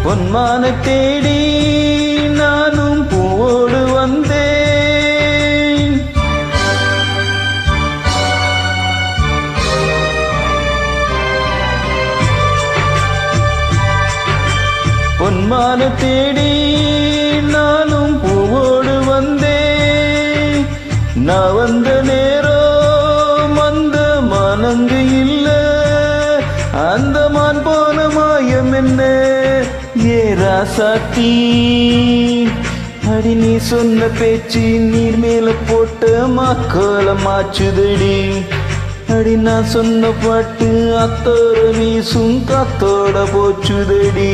பொன்மான தேடி நானும் பூவோடு வந்தேன். பொன்மான தேடி நானும் பூவோடு வந்தேன். நான் வந்த நேரம் அந்த மானங்கு இல்ல, அந்த மான் போன மாயம் என்ன ஏ ராசாத்தி. அடி நீ சொன்ன பேச்சு நீர் மேல போட்ட மாக்கோலம் மாச்சுதடி. அடி நான் சொன்ன பாட்டு அத்தோட வீசும் காத்தோட போச்சுதடி.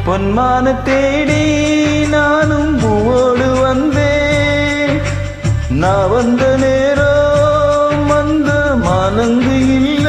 பொன்மான தேடி நானும் பூவோடு வந்தேன். நான் வந்த நேரம் அந்த மானங்கு இல்ல.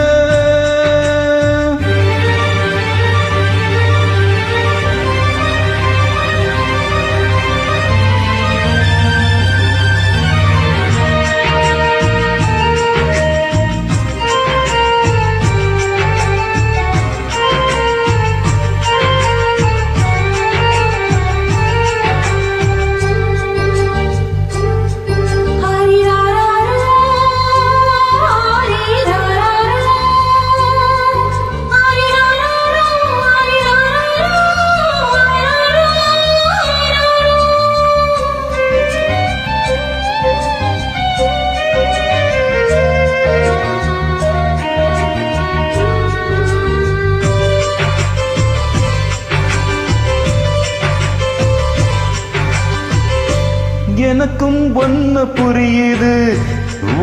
எனக்கும் ஒண்ணு புரியுது,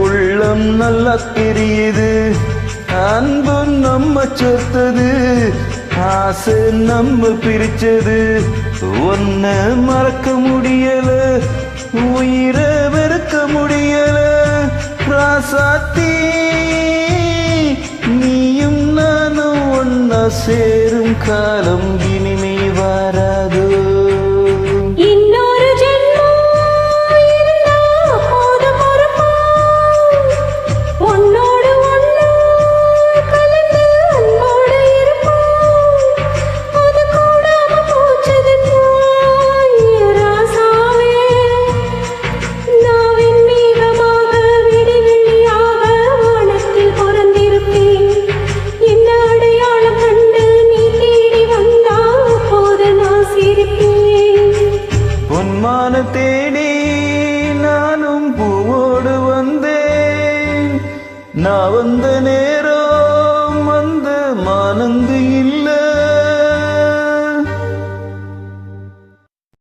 உள்ளம் நல்லா தெரியுது. அன்பு நம்ம சேர்த்தது, ஆசை நம்ம பிரிச்சது. ஒன்ன மறக்க முடியல, உயிரை வெறுக்க முடியல. ராசாத்தி நீயும் நானும் ஒன்னா சேரும் காலம் இனிமே வராதோ. பொன்மான தேடி நானும் பூவோடு வந்தேன். நான் வந்த நேரம் அந்த மானங்கு